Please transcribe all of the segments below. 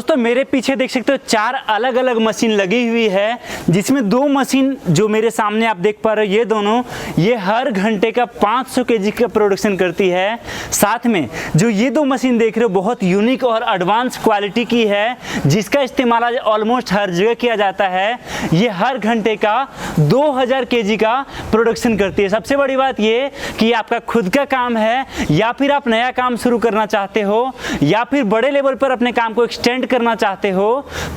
दोस्तों मेरे पीछे देख सकते हो 4 अलग अलग मशीन लगी हुई है, जिसमें 2 मशीन जो मेरे सामने आप देख पा रहे हो, ये दोनों ये हर घंटे का 500 केजी का प्रोडक्शन करती है। साथ में जो ये 2 मशीन देख रहे हो बहुत यूनिक और एडवांस क्वालिटी की है, जिसका इस्तेमाल आज ऑलमोस्ट हर जगह किया जाता है। ये हर घंटे का 2000 केजी का प्रोडक्शन करती है। सबसे बड़ी बात ये कि आपका खुद का काम है या फिर आप नया काम शुरू करना चाहते हो या फिर बड़े लेवल पर अपने काम को एक्सटेंड करना चाहते हो,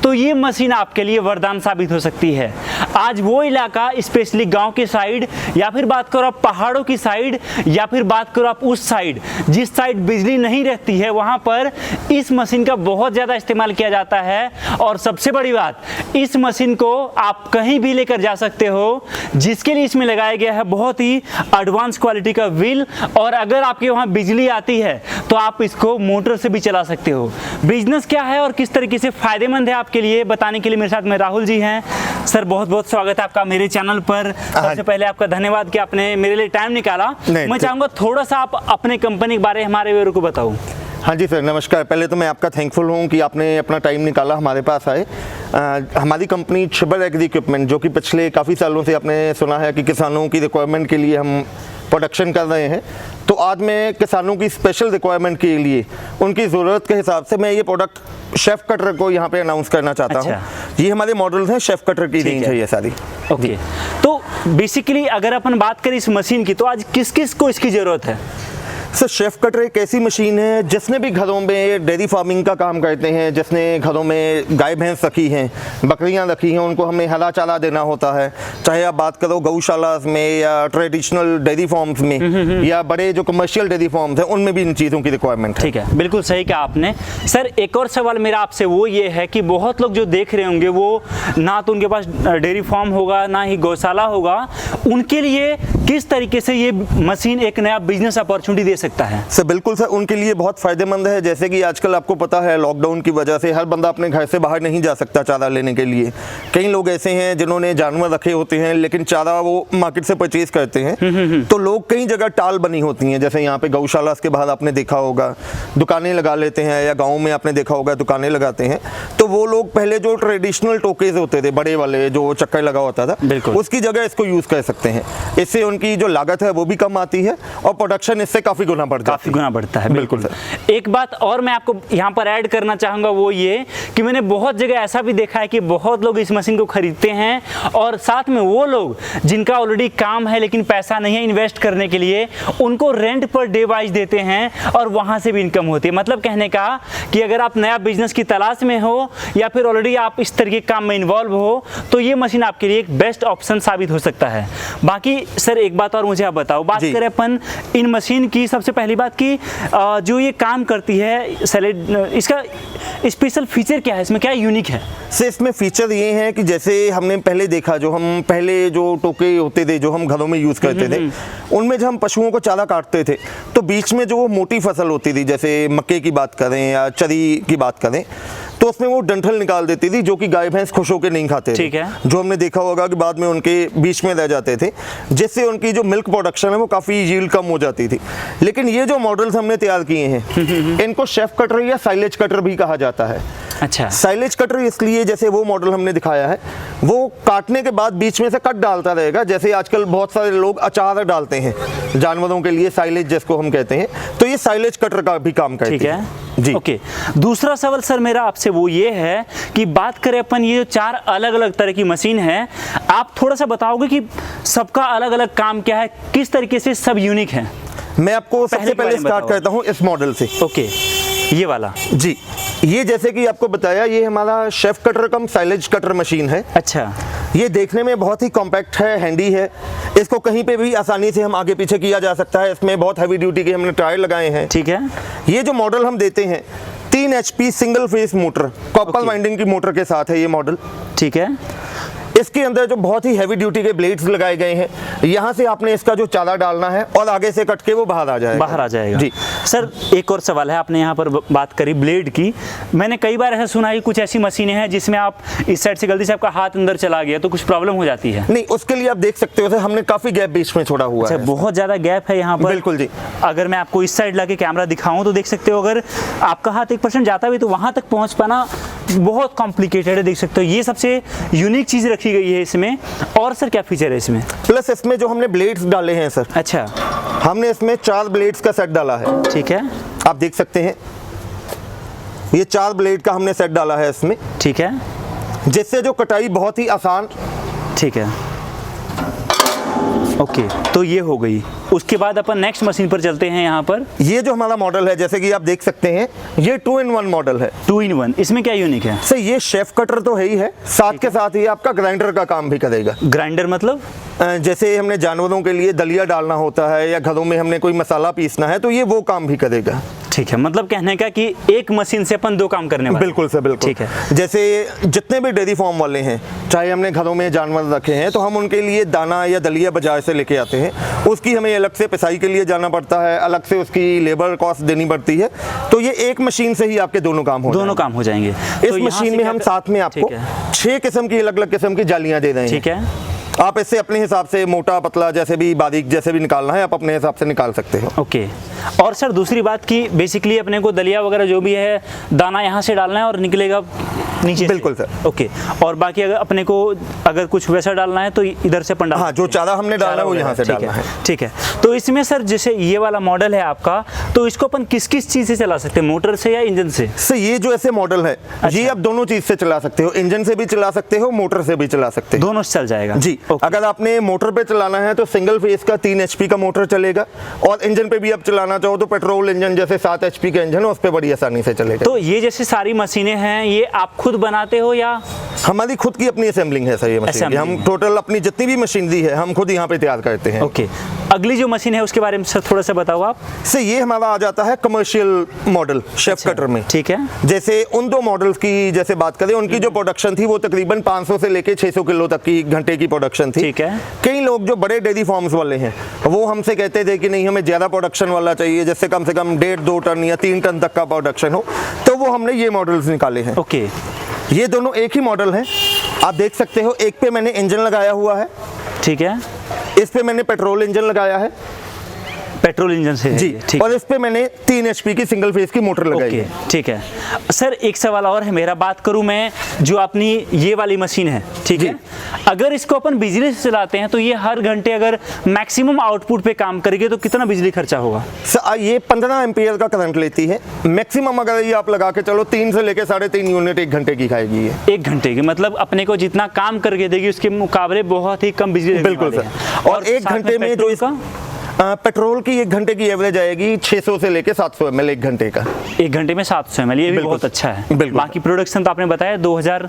तो ये मशीन आपके लिए वरदान साबित हो सकती है। आज वो इलाका स्पेशली गांव के साइड या फिर बात करो आप पहाड़ों की साइड या फिर बात करो आप उस साइड जिस साइड बिजली नहीं रहती है, वहां पर इस मशीन का बहुत ज़्यादा इस्तेमाल किया जाता है। और सबसे बड़ी बात, इस मशीन को आप कहीं भी लेकर जा सकते हो, जिसके लिए इसमें लगाया गया है बहुत ही एडवांस क्वालिटी का व्हील। और अगर आपके वहाँ बिजली आती है तो आप इसको मोटर से भी चला सकते हो। बिजनेस क्या है और किस तरीके से फायदेमंद है आपके लिए, बताने के लिए मेरे साथ में राहुल जी हैं। सर बहुत बहुत स्वागत है आपका मेरे चैनल पर। सबसे पहले आपका धन्यवाद कि आपने मेरे लिए टाइम निकाला। मैं चाहूँगा थोड़ा सा आप अपने कंपनी के बारे में हमारे व्यूअर को बताओ। हाँ जी सर, नमस्कार। पहले तो मैं आपका थैंकफुल हूँ कि आपने अपना टाइम निकाला हमारे पास आए। हमारी कंपनी छिब्बर एग्री इक्विपमेंट, जो कि पिछले काफ़ी सालों से आपने सुना है कि किसानों की रिक्वायरमेंट के लिए हम प्रोडक्शन कर रहे हैं, तो आज मैं किसानों की स्पेशल रिक्वायरमेंट के लिए उनकी ज़रूरत के हिसाब से मैं ये प्रोडक्ट शेफ कटर को यहाँ पे अनाउंस करना चाहता हूँ। ये हमारे मॉडल्स हैं, शेफ कटर की रेंज है ये सारी। ओके, तो बेसिकली अगर अपन बात करें इस मशीन की, तो आज किस किस को इसकी ज़रूरत है? सर शेफ कटर एक ऐसी मशीन है जिसने भी घरों में डेयरी फार्मिंग का काम करते हैं, जिसने घरों में गाय भैंस रखी हैं, बकरियां रखी हैं, उनको हमें हरा चारा देना होता है। चाहे आप बात करो गौशाला में या ट्रेडिशनल डेयरी फार्म्स में या बड़े जो कमर्शियल डेयरी फार्म्स हैं, उनमें भी इन चीज़ों की रिक्वायरमेंट है। ठीक है, बिल्कुल सही कहा आपने। सर एक और सवाल मेरा आपसे वो ये है कि बहुत लोग जो देख रहे होंगे वो ना तो उनके पास डेयरी फार्म होगा ना ही गौशाला होगा, उनके लिए किस तरीके से ये मशीन एक नया बिजनेस अपॉर्चुनिटी दे सकता है? सर बिल्कुल सर, उनके लिए बहुत फ़ायदेमंद है। जैसे कि आजकल आपको पता है लॉकडाउन की वजह से हर बंदा अपने घर से बाहर नहीं जा सकता चारा लेने के लिए। कई लोग ऐसे हैं जिन्होंने जानवर रखे होते हैं लेकिन चारा वो मार्केट से परचेज करते हैं। तो लोग कई जगह टाल बनी होती हैं, जैसे यहाँ पे गौशाला के बाहर आपने देखा होगा दुकानें लगा लेते हैं, या गाँव में आपने देखा होगा दुकानें लगाते हैं। तो वो लोग पहले जो ट्रेडिशनल टोकेज होते थे बड़े वाले जो चक्कर लगा होता था, उसकी जगह इसको यूज़ कर सकते हैं। इससे उनकी जो लागत है वो भी कम आती है और प्रोडक्शन इससे काफ़ी गुना बढ़ता है। बिल्कुल सर। एक बात और मैं आपको यहाँ पर ऐड करना चाहूँगा, वो ये कि मैंने बहुत जगह ऐसा भी देखा है कि बहुत लोग इस मशीन को खरीदते हैं और साथ में वो लोग जिनका ऑलरेडी काम है लेकिन पैसा नहीं है इन्वेस्ट करने के लिए, उनको रेंट पर डे वाइज देते हैं और वहाँ से भी इनकम होती है। मतलब कहने का कि अगर आप नया बिजनेस की तलाश में हो या फिर ऑलरेडी आप इस तरह के काम में इन्वॉल्व हो, तो ये मशीन आपके लिए एक बेस्ट ऑप्शन साबित हो सकता है। बाकी सर एक बात और मुझे आप बताओ, बात करें अपन इन मशीन की, सबसे पहली बात की जो ये काम करती है सैलेड, इसका स्पेशल फीचर क्या है, इसमें क्या यूनिक है? से इसमें फीचर ये है कि जैसे हमने पहले देखा, जो हम पहले जो टोके होते थे जो हम घरों में यूज़ करते थे, उनमें जब हम पशुओं को चारा काटते थे तो बीच में जो वो मोटी फसल होती थी, जैसे मक्के की बात करें या चरी की बात करें, तो उसमें वो डंठल निकाल देती थी जो कि गाय भैंस खुश होकर नहीं खाते थे। ठीक है। जो हमने देखा होगा कि बाद में उनके बीच में रह जाते थे, जिससे उनकी जो मिल्क प्रोडक्शन है वो काफ़ी यील्ड कम हो जाती थी। लेकिन ये जो मॉडल्स हमने तैयार किए हैं इनको शेफ कटर या साइलेज कटर भी कहा जाता है। अच्छा, साइलेज कटर इसलिए, जैसे वो मॉडल हमने दिखाया है वो काटने के बाद बीच में से कट डालता रहेगा, जैसे आजकल बहुत सारे लोग अचार डालते हैं जानवरों के लिए, साइलेज जिसको हम कहते हैं, तो ये साइलेज कटर का भी काम करती है। ठीक है जी। ओके, दूसरा सवाल सर मेरा आपसे वो ये है कि बात करें अपन ये 4 अलग अलग तरह की मशीन है, आप थोड़ा सा बताओगे कि सबका अलग अलग काम क्या है, किस तरीके से सब यूनिक है? मैं आपको सबसे पहले स्टार्ट करता हूँ इस मॉडल से। ओके, ये वाला जी, ये जैसे कि आपको बताया ये हमारा शेफ कटर कम साइलेज कटर मशीन है। अच्छा, ये देखने में बहुत ही कॉम्पैक्ट है, हैंडी है, इसको कहीं पे भी आसानी से हम आगे पीछे किया जा सकता है। इसमें बहुत हैवी ड्यूटी के हमने टायर लगाए हैं। ठीक है। ये जो मॉडल हम देते हैं 3 HP single phase motor, copper winding की मोटर के साथ है ये मॉडल। ठीक है। इसके अंदर जो बहुत ही हैवी ड्यूटी के ब्लेड्स लगाए गए हैं, यहाँ से आपने इसका जो चारा डालना है और आगे से कट के वो बाहर आ जाएगा। जी सर, एक और सवाल है, आपने यहाँ पर बात करी ब्लेड की। मैंने कई बार ऐसा सुना है कुछ ऐसी मशीनें हैं जिसमें आप इस साइड से गलती से आपका हाथ अंदर चला गया तो कुछ प्रॉब्लम हो जाती है? नहीं, उसके लिए आप देख सकते हो सर, हमने काफी गैप बीच में छोड़ा हुआ है। बहुत ज्यादा गैप है यहाँ पर। बिल्कुल जी। अगर मैं आपको इस साइड लाके कैमरा दिखाऊं तो देख सकते हो, अगर आपका हाथ 1% जाता भी तो वहां तक पहुंच पाना बहुत कॉम्प्लिकेटेड है, देख सकते हो। ये सबसे यूनिक चीज़ रखी गई है इसमें। और सर क्या फीचर है इसमें? प्लस इसमें जो हमने ब्लेड्स डाले हैं सर, अच्छा, हमने इसमें 4 ब्लेड्स का सेट डाला है। ठीक है, आप देख सकते हैं ये 4 ब्लेड का हमने सेट डाला है इसमें, ठीक है, जिससे जो कटाई बहुत ही आसान। ठीक है, ओके। तो ये हो गई। उसके बाद अपन नेक्स्ट मशीन पर चलते हैं। यहाँ पर ये जो हमारा मॉडल है, जैसे कि आप देख सकते हैं, ये 2-in-1 मॉडल है। 2-in-1, इसमें क्या यूनिक है? सर ये शेफ कटर तो है ही है, साथ के साथ ही आपका ग्राइंडर का काम भी करेगा। ग्राइंडर मतलब? जैसे हमने जानवरों के लिए दलिया डालना होता है या घरों में हमने कोई मसाला पीसना है, तो ये वो काम भी करेगा। ठीक है, मतलब कहने का कि एक मशीन से अपन 2 काम करने वाले। बिल्कुल सर, बिल्कुल। ठीक है। जैसे जितने भी डेयरी फार्म वाले हैं, चाहे हमने घरों में जानवर रखे हैं, तो हम उनके लिए दाना या दलिया बाजार से लेके आते हैं। उसकी हमें अलग से पिसाई के लिए जाना पड़ता है, अलग से उसकी लेबर कॉस्ट देनी पड़ती है। तो ये एक मशीन से ही आपके दोनों काम हो जाएंगे। इस तो मशीन में हम साथ में आपको 6 किस्म की अलग अलग किस्म की जालियां दे रहे हैं। ठीक है, आप इससे अपने हिसाब से मोटा पतला जैसे भी बारीक जैसे भी निकालना है, आप अपने हिसाब से निकाल सकते हो। ओके। और सर दूसरी बात की बेसिकली अपने को दलिया वगैरह जो भी है दाना यहाँ से डालना है और निकलेगा नीचे। बिल्कुल सर। ओके। और बाकी अगर अपने को अगर कुछ वैसा डालना है तो इधर से अपन डाल। हाँ, जो चारा हमने डालना है वो यहाँ से डालना है। ठीक है। तो इसमें सर जैसे ये वाला मॉडल है आपका, तो इसको अपन किस किस चीज़ से चला सकते हैं, मोटर से या इंजन से? सर ये जो ऐसे मॉडल है, ये आप दोनों चीज से चला सकते हो, इंजन से भी चला सकते हो, मोटर से भी चला सकते हो। दोनों से चल जाएगा जी। अगर आपने मोटर पे चलाना है तो सिंगल फेज का 3 HP का मोटर चलेगा, और इंजन पे भी आप चलाना चाहो तो पेट्रोल इंजन जैसे 7 HP का इंजन है, उस पे बड़ी आसानी से चलेगा। तो ये जैसे सारी मशीनें हैं, ये आप खुद बनाते हो या? हमारी खुद की अपनी असेंबलिंग है सर ये मशीन। हम टोटल अपनी जितनी भी मशीनरी है हम खुद यहाँ पे तैयार करते हैं। ओके। अगली जो मशीन है उसके बारे में सर थोड़ा सा बताओ आप। सर ये हमारा आ जाता है कमर्शियल मॉडल शेफ कटर में। ठीक है। जैसे उन 2 मॉडल्स की जैसे बात करें, उनकी जो प्रोडक्शन थी वो तकरीबन 500 से लेके 600 किलो तक की घंटे की प्रोडक्शन थी। ठीक है। कई लोग जो बड़े डेयरी फार्म्स वाले हैं वो हमसे कहते थे कि नहीं हमें ज़्यादा प्रोडक्शन वाला चाहिए, जैसे कम से कम 1.5-2 टन या 3 टन तक का प्रोडक्शन हो, तो वो हमने ये मॉडल्स निकाले हैं। ओके। ये दोनों एक ही मॉडल हैं, आप देख सकते हो। एक पे मैंने इंजन लगाया हुआ है, ठीक है, इस पे मैंने पेट्रोल इंजन लगाया है, पेट्रोल इंजन से है जी। ठीक। और इस पे मैंने 3 HP की सिंगल फेज की मोटर लगाई है। ठीक है। सर एक सवाल और है मेरा, बात करूं मैं जो अपनी ये वाली मशीन है, ठीक है, अगर इसको अपन बिजली से चलाते हैं तो ये हर घंटे अगर मैक्सिमम आउटपुट पे काम करेगी तो कितना बिजली खर्चा होगा? सर ये 15 एम्पियर का करंट लेती है मैक्सिमम। अगर ये आप लगा के चलो 3 से लेके 3.5 यूनिट 1 घंटे की खाएगी ये। 1 घंटे की, मतलब अपने को जितना काम करके देगी उसके मुकाबले बहुत ही कम बिजली। बिल्कुल सर। और 1 घंटे में जो इसका पेट्रोल की 1 घंटे की एवरेज आएगी 600 से लेके 700 ml 1 घंटे का। 1 घंटे में 700 ml, ये भी बहुत अच्छा है। बिल्कुल। बाकी प्रोडक्शन तो आपने बताया 2000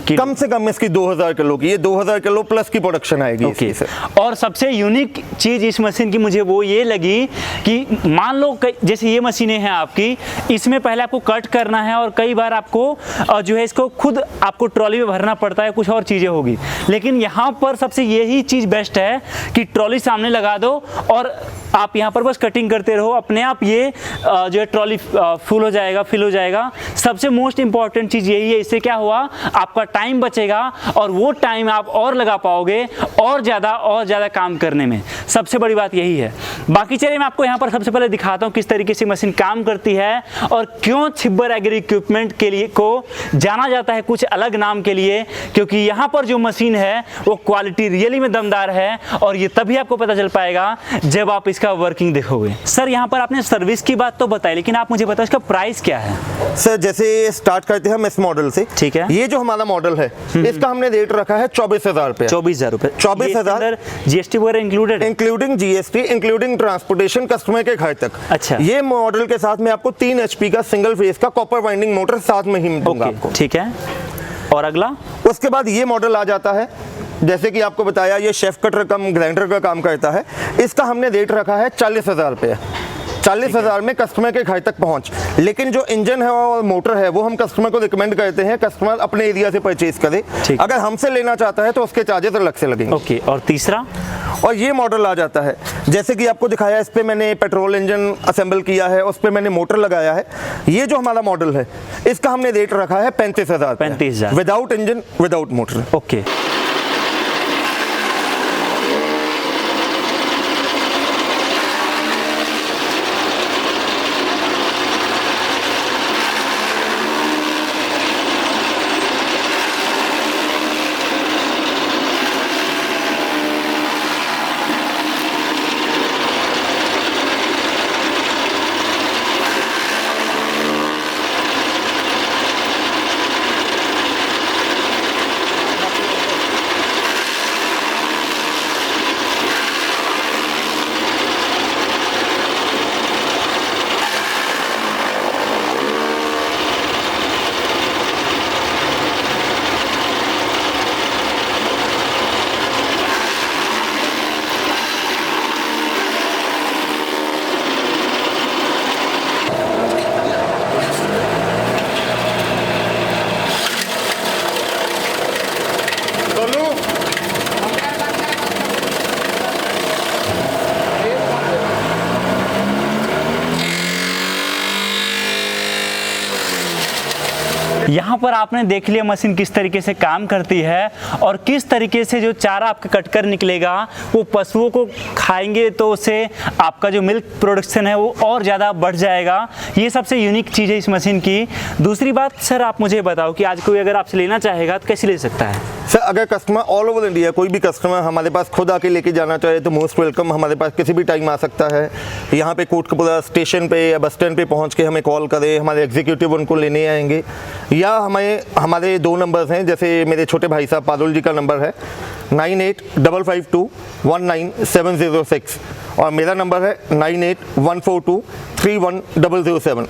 कम से कम इसकी 2000 किलो की, ये 2000 किलो प्लस की प्रोडक्शन आएगी इसकी से। और सबसे यूनिक चीज़ इस मशीन की मुझे वो ये लगी कि मान लो जैसे ये मशीनें हैं आपकी, इसमें पहले आपको कट करना है और कई बार आपको जो है इसको खुद आपको ट्रॉली में भरना पड़ता है, कुछ और चीज़ें होगी। लेकिन यहाँ पर सबसे यही चीज़ बेस्ट है कि ट्रॉली सामने लगा दो और आप यहाँ पर बस कटिंग करते रहो, अपने आप ये जो है ट्रॉली फुल हो जाएगा, फिल हो जाएगा। सबसे मोस्ट इंपॉर्टेंट चीज़ यही है, इससे क्या हुआ, आपका टाइम बचेगा और वो टाइम आप और लगा पाओगे और ज़्यादा काम करने में। सबसे बड़ी बात यही है। बाकी चलिए मैं आपको यहाँ पर सबसे पहले दिखाता हूँ किस तरीके से मशीन काम करती है और क्यों छिब्बर एग्री इक्विपमेंट के लिए को जाना जाता है कुछ अलग नाम के लिए, क्योंकि यहाँ पर जो मशीन है वो क्वालिटी रियली में दमदार है और ये तभी आपको पता चल पाएगा जब आप इसका वर्किंग देखोगे। सर यहाँ पर आपने सर्विस की बात तो बताई, लेकिन आप मुझे बताओ इसका प्राइस क्या है? सर जैसे स्टार्ट करते हैं हम इस मॉडल से। ठीक है। ये जो हमारा मॉडल है इसका हमने रेट रखा है 24,000 रुपये। 24,000 रुपये। 24,000 GST वगैरह included? Including GST, including transportation customer के घर तक। अच्छा। ये मॉडल के साथ में आपको 3 HP का सिंगल फेज का कॉपर वाइंडिंग मोटर साथ में ही दूंगा आपको। ठीक है। और अगला उसके बाद ये मॉडल आ जाता है, जैसे कि आपको बताया ये शेफ कटर कम ग्राइंडर का काम करता है। इसका हमने रेट रखा है 40,000 रुपये। 40,000 में कस्टमर के घर तक पहुंच। लेकिन जो इंजन है और मोटर है वो हम कस्टमर को रिकमेंड करते हैं कस्टमर अपने एरिया से परचेज करे। अगर हमसे लेना चाहता है तो उसके चार्जेस अलग से लगेंगे। ओके। और तीसरा, और ये मॉडल आ जाता है जैसे कि आपको दिखाया, इस पे मैंने पेट्रोल इंजन असेंबल किया है, उस पे मैंने मोटर लगाया है। ये जो हमारा मॉडल है इसका हमने रेट रखा है 35,000। 35,000 without engine without motor. Okay. पर आपने देख लिया मशीन किस तरीके से काम करती है और किस तरीके से जो चारा आपका कटकर निकलेगा वो पशुओं को खाएंगे तो उससे आपका जो मिल्क प्रोडक्शन है वो और ज़्यादा बढ़ जाएगा। ये सबसे यूनिक चीज़ है इस मशीन की। दूसरी बात सर, आप मुझे बताओ कि आज कोई अगर आपसे लेना चाहेगा तो कैसे ले सकता है? सर अगर कस्टमर ऑल ओवर इंडिया कोई भी कस्टमर हमारे पास खुद आके लेके जाना चाहे तो मोस्ट वेलकम, हमारे पास किसी भी टाइम आ सकता है। यहाँ पे कोटकपुरा स्टेशन पे या बस स्टैंड पे पहुँच के हमें कॉल करें, हमारे एग्जीक्यूटिव उनको लेने आएंगे। या हमारे 2 नंबर्स हैं, जैसे मेरे छोटे भाई साहब पारुल जी का नंबर है 9855219706 और मेरा नंबर है 9814231007।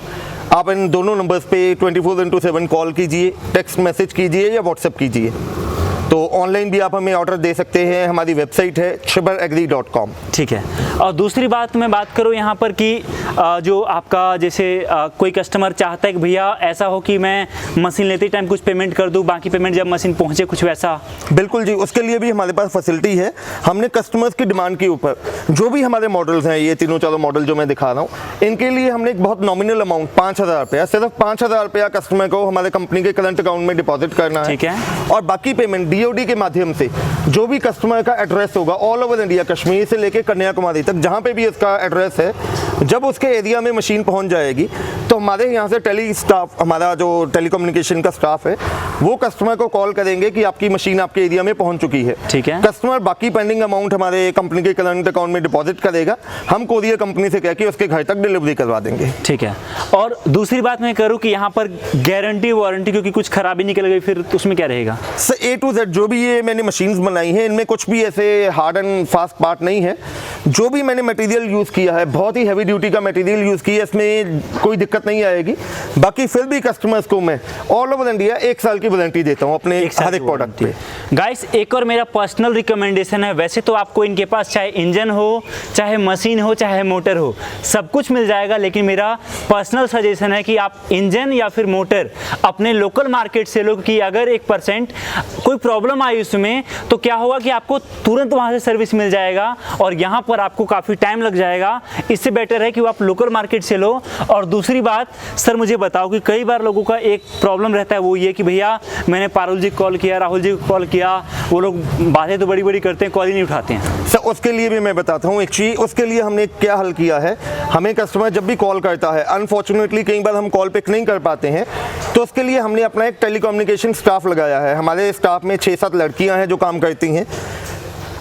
आप इन दोनों नंबर्स पे 24/7 कॉल कीजिए, टेक्स्ट मैसेज कीजिए या व्हाट्सएप कीजिए। तो ऑनलाइन भी आप हमें ऑर्डर दे सकते हैं, हमारी वेबसाइट है chibberagri.com। ठीक है। और दूसरी बात मैं बात करूँ यहाँ पर कि जो आपका जैसे कोई कस्टमर चाहता है कि भैया ऐसा हो कि मैं मशीन लेते टाइम कुछ पेमेंट कर दूँ, बाकी पेमेंट जब मशीन पहुँचे, कुछ वैसा? बिल्कुल जी, उसके लिए भी हमारे पास फैसिलिटी है। हमने कस्टमर्स की डिमांड के ऊपर जो भी हमारे मॉडल्स हैं, ये तीनों चारों मॉडल जो मैं दिखा रहा हूँ, इनके लिए हमने एक बहुत नॉमिनल अमाउंट 5,000 रुपया, सिर्फ 5,000 रुपया कस्टमर को हमारे कंपनी के करंट अकाउंट में डिपॉजिट करना है। ठीक है। और बाकी पेमेंट DOD के माध्यम से जो भी कस्टमर का एड्रेस होगा ऑल ओवर इंडिया, कश्मीर से लेकर कन्याकुमारी तक, जहाँ पे भी इसका एड्रेस है, जब उसके एरिया में मशीन पहुंच जाएगी तो हमारे यहाँ से हमारा जो टेलीकम्युनिकेशन का स्टाफ है वो कस्टमर को कॉल करेंगे कि आपकी मशीन आपके एरिया में पहुंच चुकी है। ठीक है। कस्टमर बाकी पेंडिंग अमाउंट हमारे कंपनी के करंट अकाउंट में डिपॉजिट करेगा, हम कोरियर कंपनी से कह के उसके घर तक डिलीवरी करवा देंगे। ठीक है। और दूसरी बात मैं करूँ कि यहाँ पर गारंटी वारंटी, क्योंकि कुछ खराबी निकल गई फिर उसमें क्या रहेगा? सर A to Z जो भी ये मैंने मशीन्स बनाई हैं इनमें कुछ भी ऐसे हार्ड एंड फास्ट पार्ट नहीं है। जो भी मैंने मटेरियल यूज़ किया है बहुत ही हैवी ड्यूटी का मटेरियल यूज़ किया है, इसमें कोई दिक्कत नहीं आएगी। बाकी फिर भी कस्टमर्स को मैं ऑल ओवर इंडिया 1 साल की वारंटी देता हूँ अपने हर एक प्रोडक्ट पे। गाइस, एक और मेरा पर्सनल रिकमेंडेशन है, वैसे तो आपको इनके पास चाहे इंजन हो, चाहे मशीन हो, चाहे मोटर हो, सब कुछ मिल जाएगा, लेकिन मेरा पर्सनल सजेशन है कि आप इंजन या फिर मोटर अपने लोकल मार्केट से लो, कि अगर 1% कोई प्रॉब्लम आई उसमें तो क्या होगा कि आपको तुरंत वहाँ से सर्विस मिल जाएगा और यहाँ पर आपको काफ़ी टाइम लग जाएगा। इससे बेटर है कि आप लोकल मार्केट से लो। और दूसरी बात सर, मुझे बताओ कि कई बार लोगों का एक प्रॉब्लम रहता है, वो ये कि भैया मैंने पारुल जी को कॉल किया, राहुल जी को कॉल किया, वो लोग बातें तो बड़ी बड़ी करते हैं, कॉल ही नहीं उठाते हैं। सर उसके लिए भी मैं बताता हूँ एक चीज़, उसके लिए हमने क्या हल किया है। हमें कस्टमर जब भी कॉल करता है, अनफॉर्चुनेटली कई बार हम कॉल पिक नहीं कर पाते हैं, तो उसके लिए हमने अपना एक टेलीकम्युनिकेशन स्टाफ लगाया है। हमारे स्टाफ में 6-7 लड़कियां हैं जो काम करती हैं।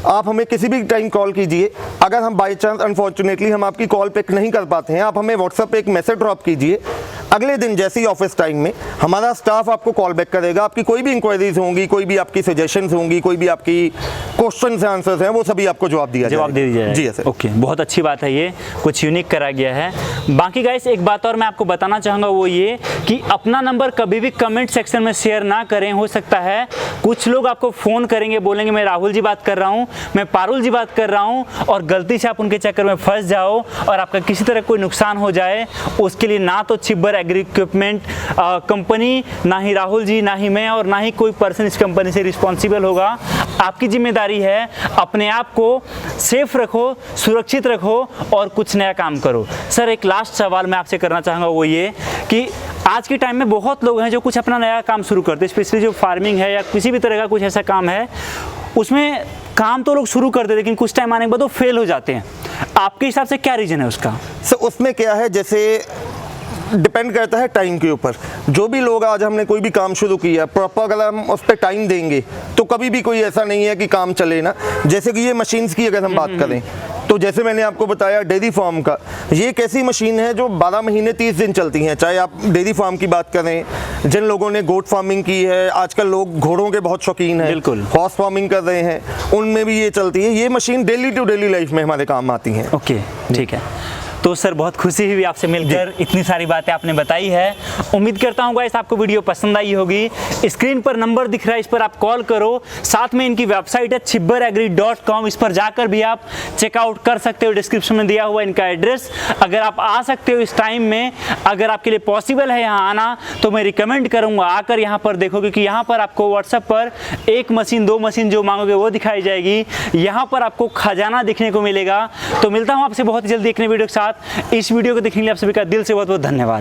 आप हमें किसी भी टाइम कॉल कीजिए, अगर हम बाई चांस अनफॉर्चुनेटली हम आपकी कॉल पिक नहीं कर पाते हैं, आप हमें व्हाट्सएप पे एक मैसेज ड्रॉप कीजिए। अगले दिन जैसे ही ऑफिस टाइम में हमारा स्टाफ आपको कॉल बैक करेगा। आपकी कोई भी इंक्वायरीज होंगी, कोई भी आपकी सजेशंस होंगी, कोई भी आपकी क्वेश्चंस आंसर्स हैं, वो सभी आपको जवाब दे दिया जाएगा। जी सर। ओके, बहुत अच्छी बात है, ये कुछ यूनिक करा गया है। बाकी गाइस एक बात और मैं आपको बताना चाहूँगा, वो ये कि अपना नंबर कभी भी कमेंट सेक्शन में शेयर ना करें। हो सकता है कुछ लोग आपको फ़ोन करेंगे, बोलेंगे मैं राहुल जी बात कर रहा हूँ, मैं पारुल जी बात कर रहा हूँ, और गलती से आप उनके चक्कर में फंस जाओ और आपका किसी तरह कोई नुकसान हो जाए। उसके लिए ना तो छिब्बर एग्री इक्विपमेंट कंपनी, ना ही राहुल जी, ना ही मैं, और ना ही कोई पर्सन इस कंपनी से रिस्पॉन्सिबल होगा। आपकी जिम्मेदारी है अपने आप को सेफ रखो, सुरक्षित रखो और कुछ नया काम करो। सर एक लास्ट सवाल मैं आपसे करना चाहूँगा, वो ये कि आज के टाइम में बहुत लोग हैं जो कुछ अपना नया काम शुरू करते हैं, स्पेशली जो फार्मिंग है या किसी भी तरह का कुछ ऐसा काम है, उसमें काम तो लोग शुरू करते हैं लेकिन कुछ टाइम आने के बाद वो फेल हो जाते हैं। आपके हिसाब से क्या रीज़न है उसका? सर उसमें क्या है, जैसे डिपेंड करता है टाइम के ऊपर। जो भी लोग आज हमने कोई भी काम शुरू किया प्रॉपर, अगर हम उस पर टाइम देंगे तो कभी भी कोई ऐसा नहीं है कि काम चले ना। जैसे कि ये मशीन्स की अगर हम बात करें तो जैसे मैंने आपको बताया डेयरी फार्म का, ये एक ऐसी मशीन है जो 12 महीने 30 दिन चलती हैं। चाहे आप डेयरी फार्म की बात करें, जिन लोगों ने गोट फार्मिंग की है, आजकल लोग घोड़ों के बहुत शौकीन हैं, बिल्कुल हॉर्स फार्मिंग कर रहे हैं, उनमें भी ये चलती है। ये machine daily to daily life में हमारे काम आती हैं। ओके, ठीक है। तो सर बहुत खुशी हुई आपसे मिलकर, इतनी सारी बातें आपने बताई है। उम्मीद करता हूँ गाइस आपको वीडियो पसंद आई होगी। स्क्रीन पर नंबर दिख रहा है, इस पर आप कॉल करो। साथ में इनकी वेबसाइट है chibberagri.com, इस पर जाकर भी आप चेकआउट कर सकते हो। डिस्क्रिप्शन में दिया हुआ इनका एड्रेस। अगर आप आ सकते हो इस टाइम में, अगर आपके लिए पॉसिबल है यहाँ आना, तो मैं रिकमेंड करूँगा आकर यहाँ पर देखो, क्योंकि यहाँ पर आपको व्हाट्सएप पर 1 मशीन 2 मशीन जो मांगोगे वो दिखाई जाएगी। यहाँ पर आपको खजाना दिखने को मिलेगा। तो मिलता हूँ आपसे बहुत जल्दी एक नई वीडियो के साथ। इस वीडियो को देखने के लिए आप सभी का दिल से बहुत बहुत धन्यवाद।